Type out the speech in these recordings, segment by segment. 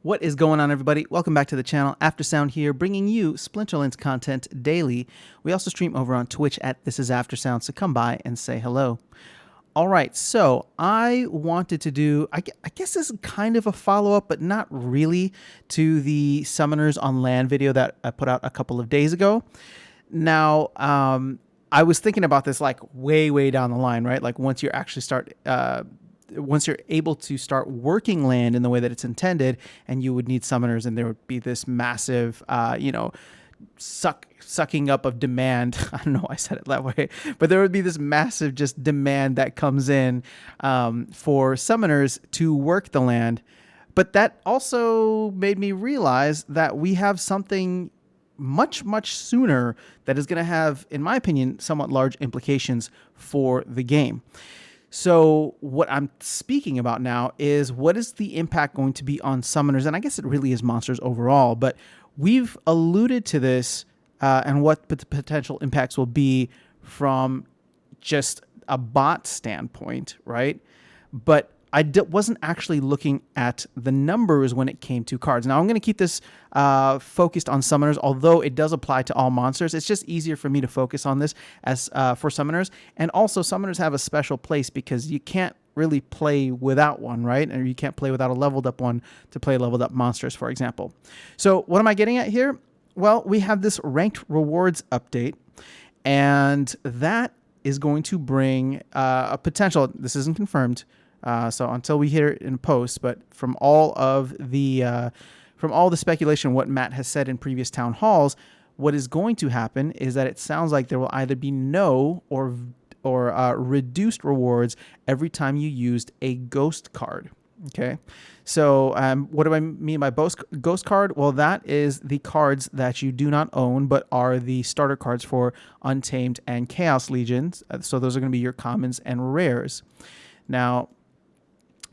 What is going on, everybody? Welcome back to the channel. Aftersound here, bringing you Splinterlands content daily. We also stream over on Twitch at This Is Aftersound, so come by and say hello. All right, so I wanted to do, I guess this is kind of a follow-up, but not really, to the Summoners on Land video that I put out a couple of days ago. Now, I was thinking about this like way down the line, right? Like once you're able to start working land in the way that it's intended, and you would need summoners, and there would be this massive, sucking up of demand. I don't know why I said it that way, but there would be this massive just demand that comes in for summoners to work the land. But that also made me realize that we have something much sooner that is going to have, in my opinion, somewhat large implications for the game. So what I'm speaking about now is what is the impact going to be on summoners, and I guess it really is monsters overall, but we've alluded to this and what the potential impacts will be from just a bot standpoint, right? But I wasn't actually looking at the numbers when it came to cards. Now, I'm going to keep this focused on summoners, although it does apply to all monsters. It's just easier for me to focus on this as for summoners. And also, summoners have a special place because you can't really play without one, right? Or you can't play without a leveled up one to play leveled up monsters, for example. So what am I getting at here? Well, we have this ranked rewards update, and that is going to bring a potential, this isn't confirmed, so until we hear it in post, but from all the speculation, what Matt has said in previous town halls, what is going to happen is that it sounds like there will either be no or reduced rewards every time you used a ghost card. Okay, so what do I mean by ghost card? Well, that is the cards that you do not own, but are the starter cards for Untamed and Chaos Legions. So those are going to be your commons and rares. Now,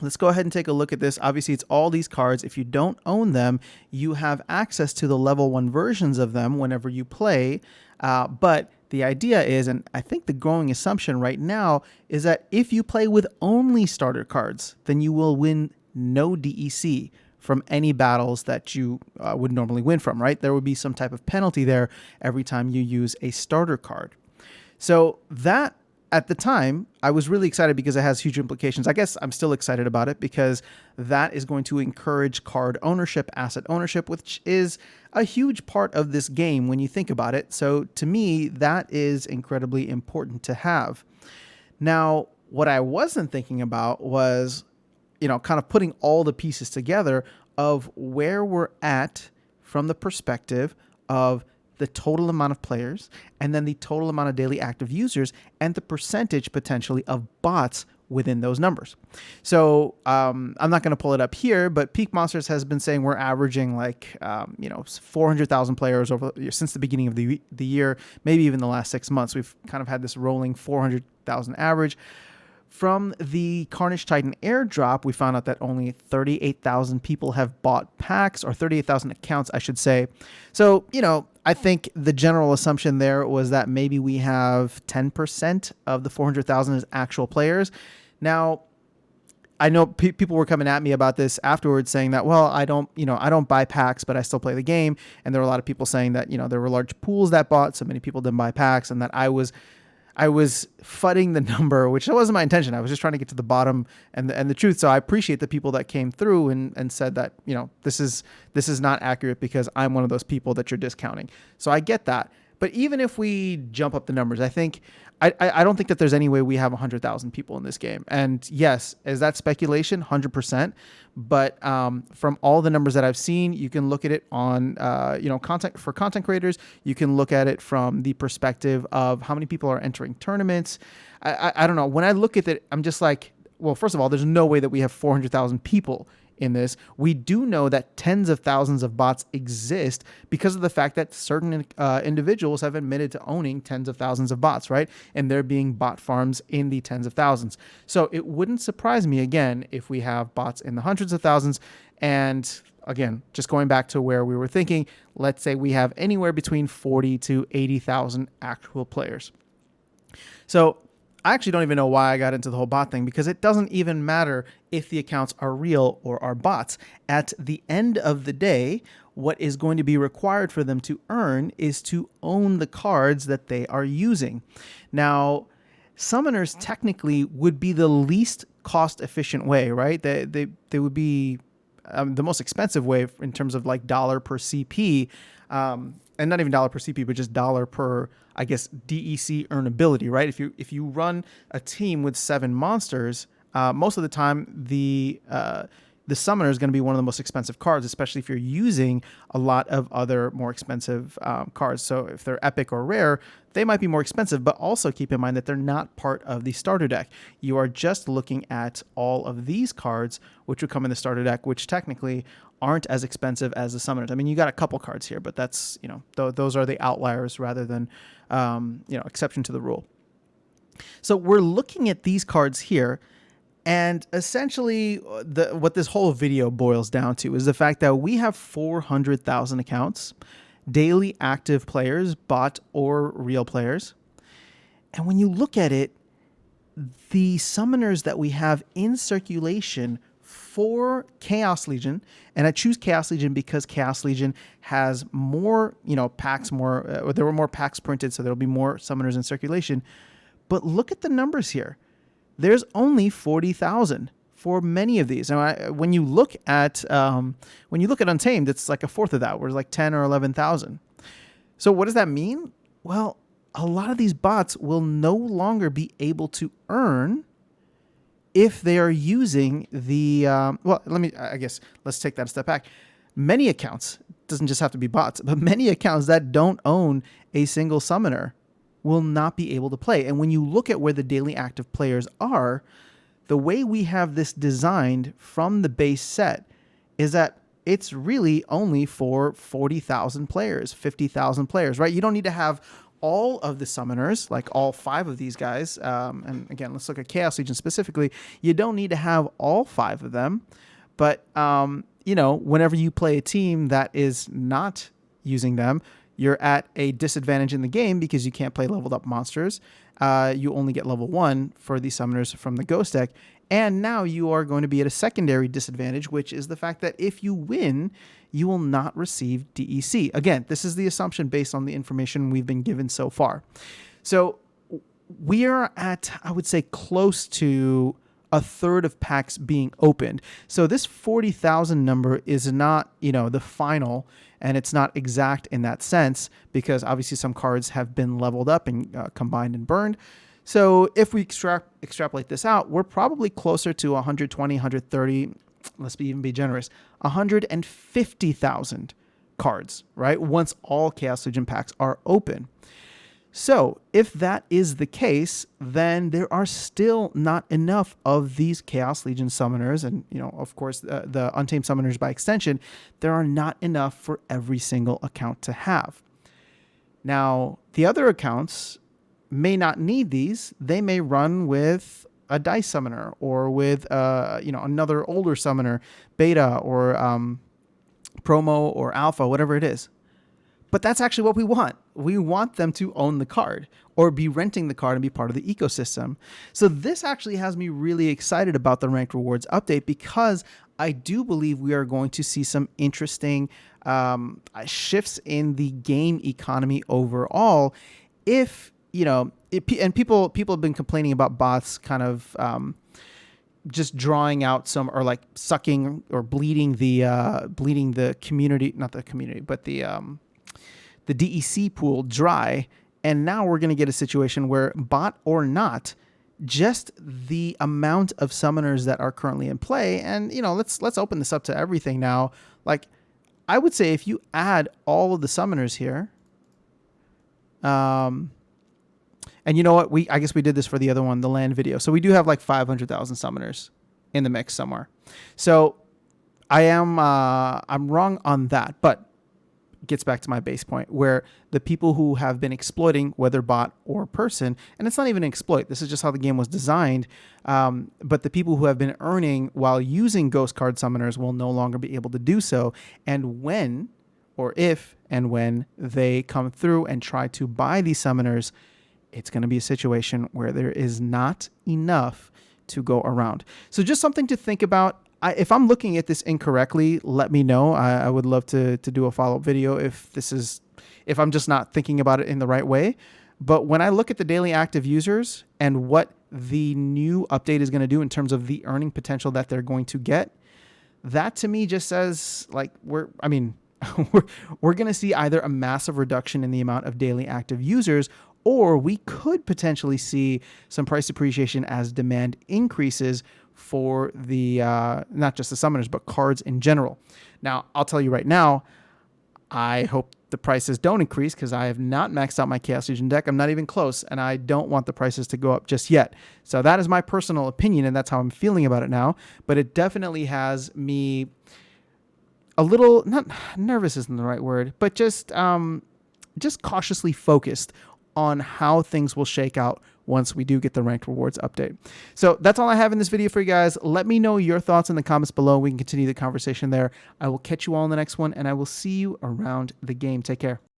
let's go ahead and take a look at this. Obviously, it's all these cards. If you don't own them, you have access to the level 1 versions of them whenever you play. But the idea is, and I think the growing assumption right now, is that if you play with only starter cards, then you will win no DEC from any battles that you would normally win from, right? There would be some type of penalty there every time you use a starter card. So that, at the time, I was really excited because it has huge implications. I guess I'm still excited about it because that is going to encourage card ownership, asset ownership, which is a huge part of this game when you think about it. So to me, that is incredibly important to have. Now, what I wasn't thinking about was, kind of putting all the pieces together of where we're at from the perspective of the total amount of players, and then the total amount of daily active users, and the percentage potentially of bots within those numbers. So I'm not going to pull it up here, but Peak Monsters has been saying we're averaging like 400,000 players since the beginning of the year, maybe even the last 6 months. We've kind of had this rolling 400,000 average. From the Carnage Titan airdrop, we found out that only 38,000 people have bought packs, or 38,000 accounts, I should say. So, I think the general assumption there was that maybe we have 10% of the 400,000 as actual players. Now, I know people were coming at me about this afterwards, saying that, well, I don't buy packs, but I still play the game. And there were a lot of people saying that, there were large pools that bought, so many people didn't buy packs, and that I was fudding the number, which wasn't my intention. I was just trying to get to the bottom and the truth. So I appreciate the people that came through and said that, this is not accurate because I'm one of those people that you're discounting. So I get that. But even if we jump up the numbers, I don't think that there's any way we have 100,000 people in this game. And yes, is that speculation? 100%. But from all the numbers that I've seen, you can look at it on, content creators. You can look at it from the perspective of how many people are entering tournaments. I don't know. When I look at it, I'm just like, well, first of all, there's no way that we have 400,000 people in this. We do know that tens of thousands of bots exist because of the fact that certain individuals have admitted to owning tens of thousands of bots, right? And there being bot farms in the tens of thousands. So it wouldn't surprise me, again, if we have bots in the hundreds of thousands. And again, just going back to where we were thinking, let's say we have anywhere between 40 to 80,000 actual players. So I actually don't even know why I got into the whole bot thing, because it doesn't even matter if the accounts are real or are bots. At the end of the day, what is going to be required for them to earn is to own the cards that they are using. Now, summoners technically would be the least cost efficient way, right? They would be the most expensive way in terms of like dollar per CP, and not even dollar per CP, but just dollar per, I guess, DEC earnability, right? If you run a team with 7 monsters, most of the time the summoner is going to be one of the most expensive cards, especially if you're using a lot of other more expensive cards. So if they're epic or rare, they might be more expensive, but also keep in mind that they're not part of the starter deck. You are just looking at all of these cards, which would come in the starter deck, which technically aren't as expensive as the summoners. I mean, you got a couple cards here, but that's, those are the outliers rather than, exception to the rule. So we're looking at these cards here, and essentially what this whole video boils down to is the fact that we have 400,000 accounts, daily active players, bot or real players. And when you look at it, the summoners that we have in circulation for Chaos Legion, and I choose Chaos Legion because Chaos Legion has more, packs, there were more packs printed, so there'll be more summoners in circulation. But look at the numbers here. There's only 40,000 for many of these. Now, when you look at Untamed, it's like a fourth of that, where it's like 10 or 11,000. So what does that mean? Well, a lot of these bots will no longer be able to earn if they are using the let's take that a step back. Many accounts, doesn't just have to be bots, but many accounts that don't own a single summoner will not be able to play. And when you look at where the daily active players are, the way we have this designed from the base set is that it's really only for 40,000 players, 50,000 players, right? You don't need to have all of the summoners, like all 5 of these guys. And again, let's look at Chaos Legion specifically. You don't need to have all 5 of them. But, whenever you play a team that is not using them, you're at a disadvantage in the game because you can't play leveled up monsters. You only get level 1 for these summoners from the Ghost deck. And now you are going to be at a secondary disadvantage, which is the fact that if you win, you will not receive DEC. Again, this is the assumption based on the information we've been given so far. So we are at, I would say, close to a third of packs being opened. So this 40,000 number is not, the final, and it's not exact in that sense, because obviously some cards have been leveled up and combined and burned. So if we extrapolate this out, we're probably closer to 120, 130, let's even be generous, 150,000 cards, right? Once all Chaos Legion packs are open. So if that is the case, then there are still not enough of these Chaos Legion summoners, and of course the Untamed summoners by extension. There are not enough for every single account to have. Now, the other accounts may not need these. They may run with a dice summoner or with another older summoner, beta or promo or alpha, whatever it is. But that's actually what we want. We want them to own the card or be renting the card and be part of the ecosystem. So this actually has me really excited about the Ranked Rewards update, because I do believe we are going to see some interesting shifts in the game economy overall. If, and people have been complaining about bots kind of just drawing out some, or like sucking or bleeding the community, not the community, but the DEC pool dry. And now we're going to get a situation where, bot or not, just the amount of summoners that are currently in play, and let's open this up to everything now. Like, I would say if you add all of the summoners here, and you know what, I guess we did this for the other one, the land video. So we do have like 500,000 summoners in the mix somewhere. So I'm wrong on that, but gets back to my base point, where the people who have been exploiting, whether bot or person, and it's not even an exploit, this is just how the game was designed, but the people who have been earning while using ghost card summoners will no longer be able to do so. And when, or if and when they come through and try to buy these summoners, it's going to be a situation where there is not enough to go around. So just something to think about. If I'm looking at this incorrectly, let me know. I would love to do a follow-up video if I'm just not thinking about it in the right way. But when I look at the daily active users and what the new update is going to do in terms of the earning potential that they're going to get, that to me just says like we're going to see either a massive reduction in the amount of daily active users, or we could potentially see some price appreciation as demand increases for the not just the summoners, but cards in general. Now, I'll tell you right now, I hope the prices don't increase because I have not maxed out my Chaos Legion deck. I'm not even close, and I don't want the prices to go up just yet. So that is my personal opinion, and that's how I'm feeling about it now. But it definitely has me a little, not nervous isn't the right word, but just cautiously focused on how things will shake out once we do get the ranked rewards update. So that's all I have in this video for you guys. Let me know your thoughts in the comments below. We can continue the conversation there. I will catch you all in the next one, and I will see you around the game. Take care.